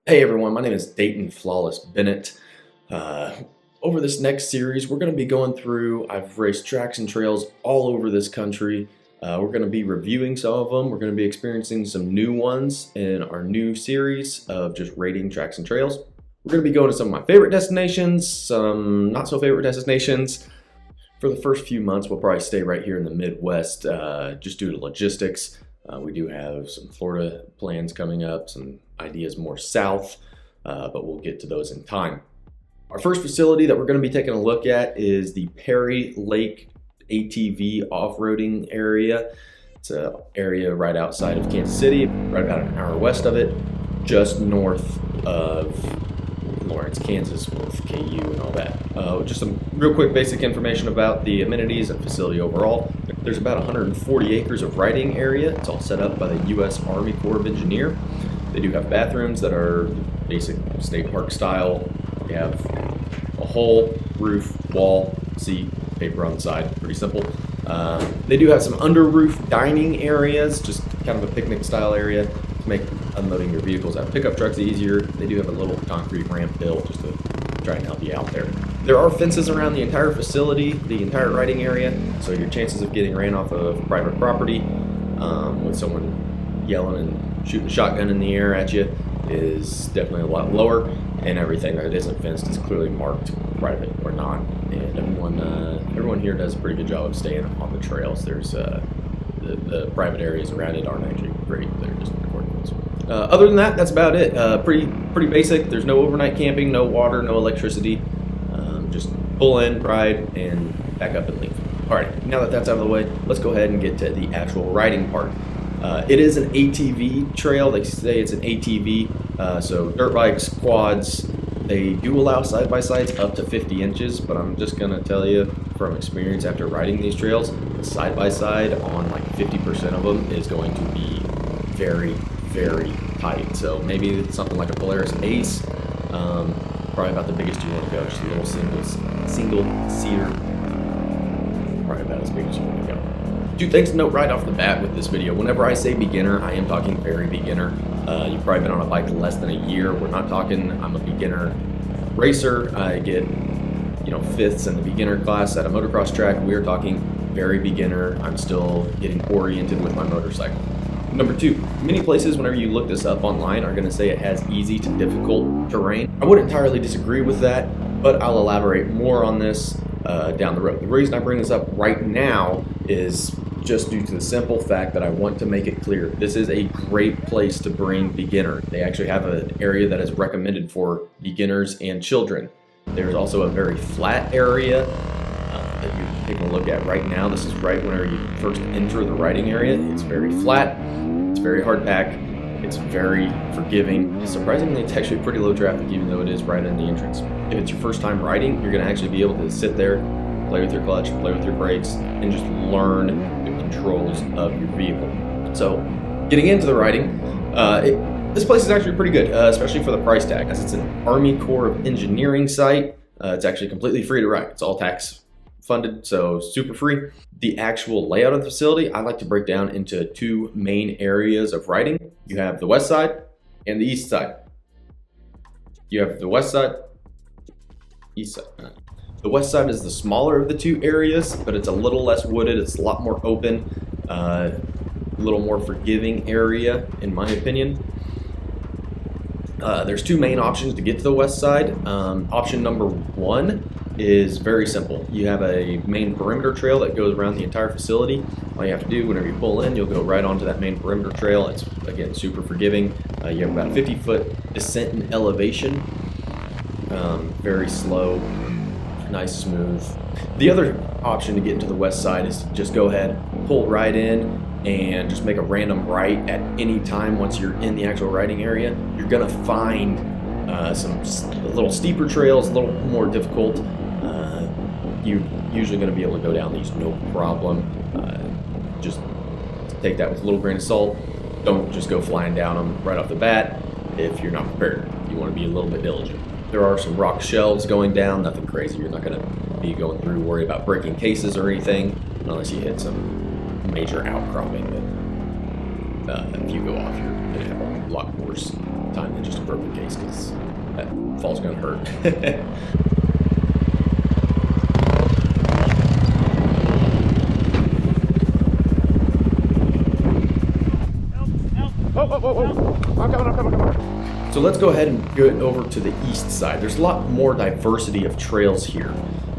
Hey everyone, my name is Dayton Flawless Bennett. Uh, Over this next series, we're going to be going through, I've raced tracks and trails all over this country. We're going to be reviewing some of them. We're going to be experiencing some new ones in our new series of just rating tracks and trails. We're going to be going to some of my favorite destinations, some not so favorite destinations. For the first few months, we'll probably stay right here in the Midwest just due to logistics. We do have some Florida plans coming up, some ideas more south, but we'll get to those in time. Our first facility that we're going to be taking a look at is the Perry Lake ATV off-roading area. It's an area right outside of Kansas City, right about an hour west of it, just north of Lawrence, Kansas with KU and all that. Just some real quick basic information about the amenities and facility overall. There's about 140 acres of riding area. It's all set up by the U.S. Army Corps of Engineers. They do have bathrooms that are basic state park style. They have a hole, roof, wall, seat, paper on the side. Pretty simple. They do have some under roof dining areas, just kind of a picnic style area to make unloading your vehicles out of pickup trucks easier. They do have a little concrete ramp built just to try and help you out there. There are fences around the entire facility, the entire riding area, so your chances of getting ran off of private property with someone yelling and shooting a shotgun in the air at you is definitely a lot lower, and everything that isn't fenced is clearly marked private or not. And everyone here does a pretty good job of staying on the trails. There's the private areas around it aren't actually great. They're just recording ones. Other than that, that's about it. Pretty basic. There's no overnight camping, no water, no electricity. Just pull in, ride, and back up and leave. All right, now that that's out of the way, let's go ahead and get to the actual riding part. It is an ATV trail. They say it's an ATV, so dirt bikes, quads. They do allow side-by-sides up to 50 inches, but I'm just going to tell you from experience after riding these trails, the side-by-side on like 50% of them is going to be very, very tight. So maybe it's something like a Polaris Ace, probably about the biggest you want to go, just a little single-seater, probably about as big as you want to go. Two things to note right off the bat with this video. Whenever I say beginner, I am talking very beginner. You've probably been on a bike less than a year. We're not talking, I'm a beginner racer. I get, fifths in the beginner class at a motocross track. We're talking very beginner. I'm still getting oriented with my motorcycle. Number two, many places, whenever you look this up online, are going to say it has easy to difficult terrain. I wouldn't entirely disagree with that, but I'll elaborate more on this down the road. The reason I bring this up right now is just due to the simple fact that I want to make it clear. This is a great place to bring beginner. They actually have an area that is recommended for beginners and children. There's also a very flat area that you're taking a look at right now. This is right whenever you first enter the riding area. It's very flat, it's very hard pack, it's very forgiving. Surprisingly, it's actually pretty low traffic even though it is right in the entrance. If it's your first time riding, you're gonna actually be able to sit there, play with your clutch, play with your brakes, and just learn the controls of your vehicle. So, getting into the riding, this place is actually pretty good, especially for the price tag, as it's an Army Corps of Engineering site. It's actually completely free to ride. It's all tax funded, so super free. The actual layout of the facility, I like to break down into two main areas of riding. You have the west side and the east side. You have the west side, east side. The west side is the smaller of the two areas, but it's a little less wooded. It's a lot more open, a little more forgiving area, in my opinion. There's two main options to get to the west side. Option number one is very simple. You have a main perimeter trail that goes around the entire facility. All you have to do whenever you pull in, you'll go right onto that main perimeter trail. It's, again, super forgiving. You have about a 50-foot descent in elevation. Very slow, nice, smooth. The other option to get into the west side is to just go ahead, pull right in, and just make a random right at any time once you're in the actual riding area. You're gonna find some a little steeper trails, a little more difficult. You're usually gonna be able to go down these no problem. Just take that with a little grain of salt. Don't just go flying down them right off the bat if you're not prepared. You wanna be a little bit diligent. There are some rock shelves going down, nothing crazy. You're not gonna be going through worried about breaking cases or anything unless you hit some major outcropping that If you go off, you're going to have a lot worse time than just a broken case, because that fall's going to hurt. So let's go ahead and go over to the east side. There's a lot more diversity of trails here.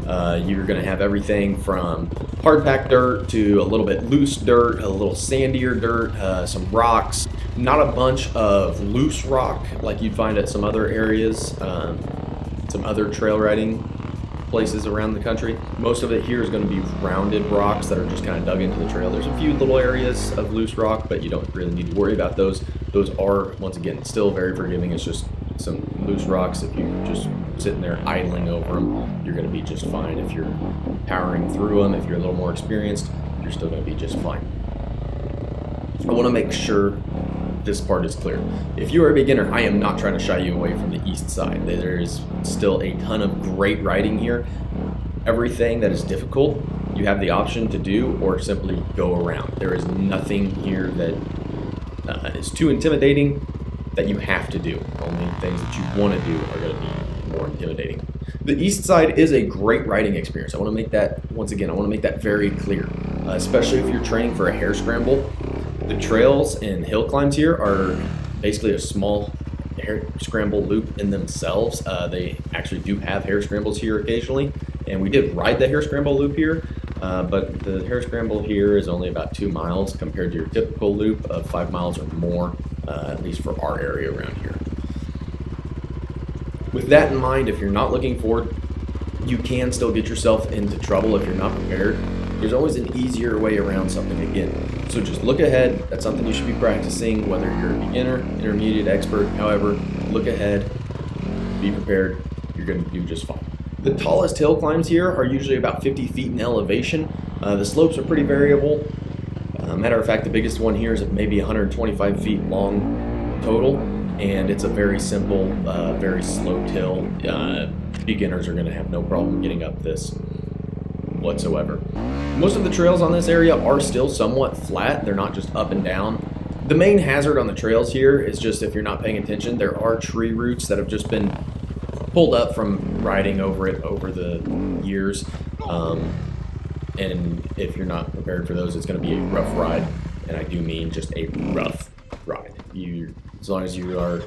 You're going to have everything from hard packed dirt to a little bit loose dirt, a little sandier dirt, some rocks. Not a bunch of loose rock like you'd find at some other areas, some other trail riding places around the country. Most of it here is going to be rounded rocks that are just kind of dug into the trail. There's a few little areas of loose rock, but you don't really need to worry about those. Those are, once again, still very forgiving. It's just some loose rocks. If you're just sitting there idling over them, you're going to be just fine. If you're powering through them, if you're a little more experienced, you're still going to be just fine. I want to make sure this part is clear. If you are a beginner, I am not trying to shy you away from the east side. There is still a ton of great riding here. Everything that is difficult, you have the option to do or simply go around. There is nothing here that is too intimidating that you have to do. Only things that you want to do are going to be more intimidating. The east side is a great riding experience. I want to make that, once again, I want to make that very clear, especially if you're training for a hare scramble. The trails and hill climbs here are basically a small hare scramble loop in themselves. They actually do have hare scrambles here occasionally, and we did ride the hare scramble loop here, but the hare scramble here is only about 2 miles compared to your typical loop of 5 miles or more, at least for our area around here. With that in mind, if you're not looking forward, you can still get yourself into trouble if you're not prepared. There's always an easier way around something again. So just look ahead. That's something you should be practicing, whether you're a beginner, intermediate, expert. However, look ahead, be prepared. You're going to do just fine. The tallest hill climbs here are usually about 50 feet in elevation. The slopes are pretty variable. Matter of fact, the biggest one here is maybe 125 feet long total, and it's a very simple, very sloped hill. Beginners are going to have no problem getting up this whatsoever. Most of the trails on this area are still somewhat flat. They're not just up and down. The main hazard on the trails here is just, if you're not paying attention, there are tree roots that have just been pulled up from riding over it over the years. And if you're not prepared for those, it's going to be a rough ride. And I do mean just a rough ride. As long as you are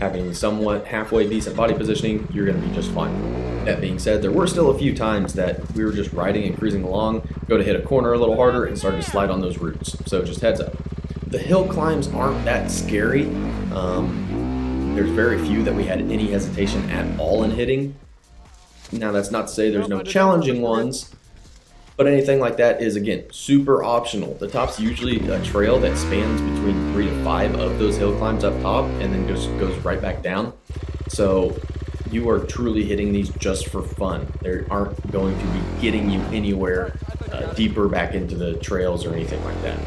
having somewhat halfway decent body positioning, you're going to be just fine. That being said, there were still a few times that we were just riding and cruising along, go to hit a corner a little harder, and start to slide on those roots. So just heads up. The hill climbs aren't that scary. There's very few that we had any hesitation at all in hitting. Now, that's not to say there's no challenging ones, but anything like that is, again, super optional. The top's usually a trail that spans between 3 to 5 of those hill climbs up top and then just goes right back down. So you are truly hitting these just for fun. They aren't going to be getting you anywhere deeper back into the trails or anything like that.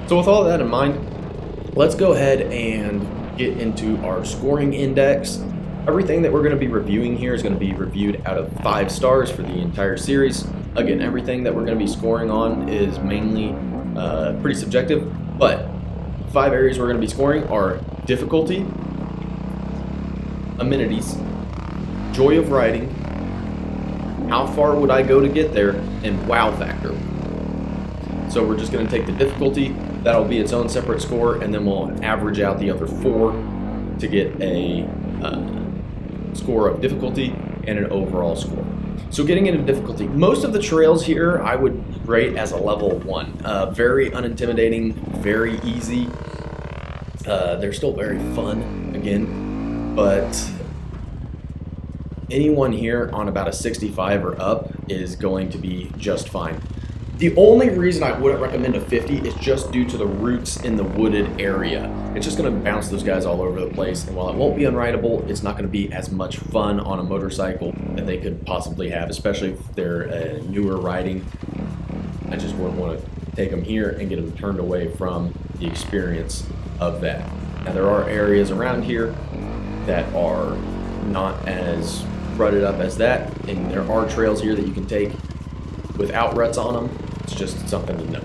So with all of that in mind, let's go ahead and get into our scoring index. Everything that we're going to be reviewing here is going to be reviewed out of 5 stars for the entire series. Again, everything that we're going to be scoring on is mainly pretty subjective, but 5 areas we're going to be scoring are difficulty, amenities, joy of riding, how far would I go to get there, and wow factor. So we're just going to take the difficulty, that'll be its own separate score, and then we'll average out the other 4 to get a score of difficulty and an overall score. So getting into difficulty, most of the trails here I would rate as a level 1. Very unintimidating, very easy. They're still very fun, again, but anyone here on about a 65 or up is going to be just fine. The only reason I wouldn't recommend a 50 is just due to the routes in the wooded area. It's just going to bounce those guys all over the place, and while it won't be unrideable, it's not going to be as much fun on a motorcycle that they could possibly have, especially if they're newer riding. I just wouldn't want to take them here and get them turned away from the experience of that. Now there are areas around here that are not as rutted up as that, and there are trails here that you can take without ruts on them. It's just something to know.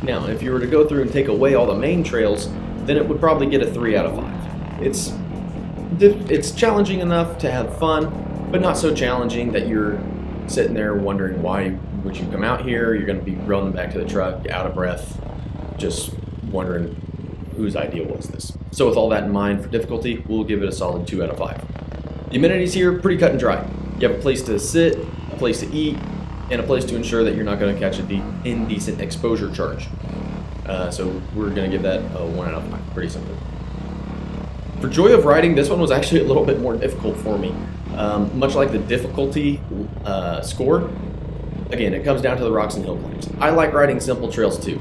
Now, if you were to go through and take away all the main trails, then it would probably get a 3 out of 5. It's challenging enough to have fun, but not so challenging that you're sitting there wondering why would you come out here. You're going to be rolling back to the truck, out of breath, just wondering whose idea was this. So with all that in mind, for difficulty, we'll give it a solid 2 out of 5. The amenities here, pretty cut and dry. You have a place to sit, a place to eat, and a place to ensure that you're not going to catch an indecent exposure charge. So we're going to give that a 1 out of 5. Pretty simple. For joy of riding, this one was actually a little bit more difficult for me. Much like the difficulty score, again, it comes down to the rocks and hill climbs. I like riding simple trails too,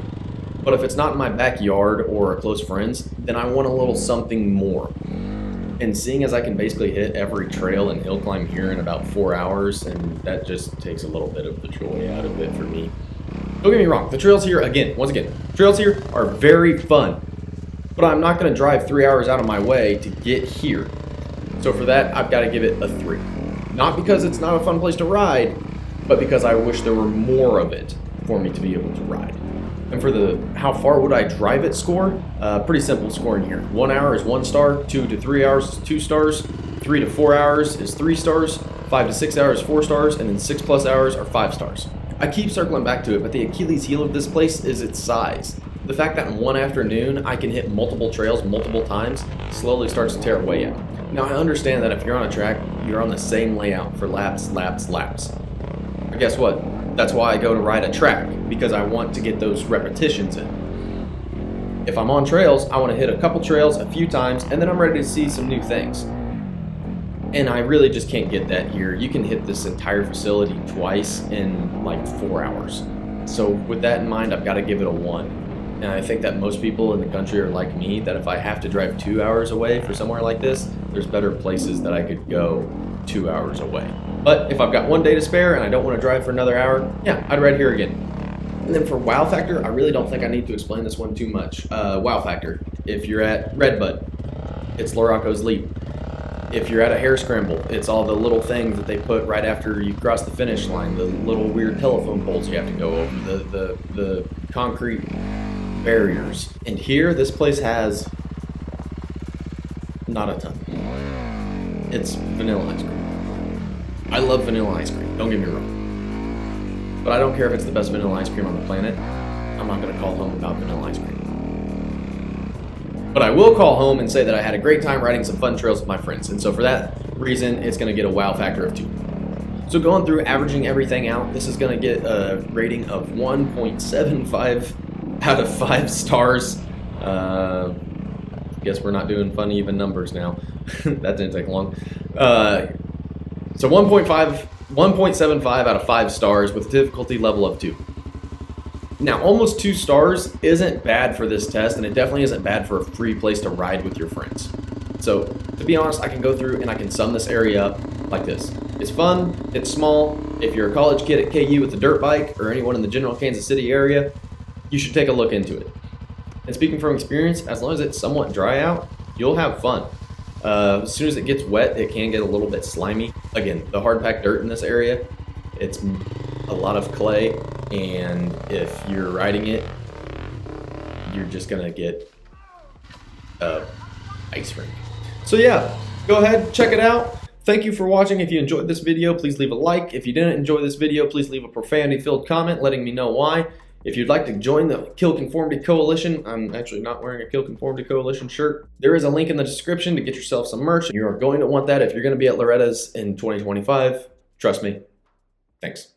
but if it's not in my backyard or close friends, then I want a little something more. And seeing as I can basically hit every trail and hill climb here in about 4 hours, and that just takes a little bit of the joy out of it for me. Don't get me wrong, the trails here, once again, trails here are very fun, but I'm not going to drive 3 hours out of my way to get here. So for that, I've got to give it a 3. Not because it's not a fun place to ride, but because I wish there were more of it for me to be able to ride. And for the how far would I drive it score, pretty simple scoring here. 1 hour is 1 star, 2 to 3 hours is 2 stars, 3 to 4 hours is 3 stars, 5 to 6 hours is 4 stars, and then 6+ hours are 5 stars. I keep circling back to it, but the Achilles heel of this place is its size. The fact that in one afternoon I can hit multiple trails multiple times slowly starts to tear away at me. Now I understand that if you're on a track, you're on the same layout for laps. But guess what? That's why I go to ride a track, because I want to get those repetitions in. If I'm on trails, I want to hit a couple trails a few times, and then I'm ready to see some new things. And I really just can't get that here. You can hit this entire facility twice in like 4 hours. So with that in mind, I've got to give it a 1. And I think that most people in the country are like me, that if I have to drive 2 hours away for somewhere like this, there's better places that I could go 2 hours away. But if I've got 1 day to spare and I don't want to drive for another hour, yeah, I'd ride here again. And then for wow factor, I really don't think I need to explain this one too much. Wow factor, if you're at Redbud, it's Loracco's Leap. If you're at a hare scramble, it's all the little things that they put right after you cross the finish line, the little weird telephone poles you have to go over, the concrete barriers. And here, this place has not a ton. It's vanilla ice cream. I love vanilla ice cream, don't get me wrong. But I don't care if it's the best vanilla ice cream on the planet. I'm not going to call home about vanilla ice cream. But I will call home and say that I had a great time riding some fun trails with my friends. And so for that reason, it's going to get a wow factor of 2. So going through averaging everything out, this is going to get a rating of 1.75 out of 5 stars. Guess we're not doing fun even numbers now. That didn't take long. So 1.75 out of 5 stars with a difficulty level of 2. Now, almost 2 stars isn't bad for this test, and it definitely isn't bad for a free place to ride with your friends. So, to be honest, I can go through and I can sum this area up like this. It's fun, it's small. If you're a college kid at KU with a dirt bike, or anyone in the general Kansas City area, you should take a look into it. And speaking from experience, as long as it's somewhat dry out, you'll have fun. As soon as it gets wet, it can get a little bit slimy. Again, the hard packed dirt in this area, it's a lot of clay, and if you're riding it, you're just gonna get ice rink. So yeah, Go ahead, check it out. Thank you for watching. If you enjoyed this video, please leave a like. If you didn't enjoy this video, please leave a profanity-filled comment letting me know why. If you'd like to join the Kill Conformity Coalition, I'm actually not wearing a Kill Conformity Coalition shirt. There is a link in the description to get yourself some merch. You are going to want that if you're going to be at Loretta's in 2025. Trust me. Thanks.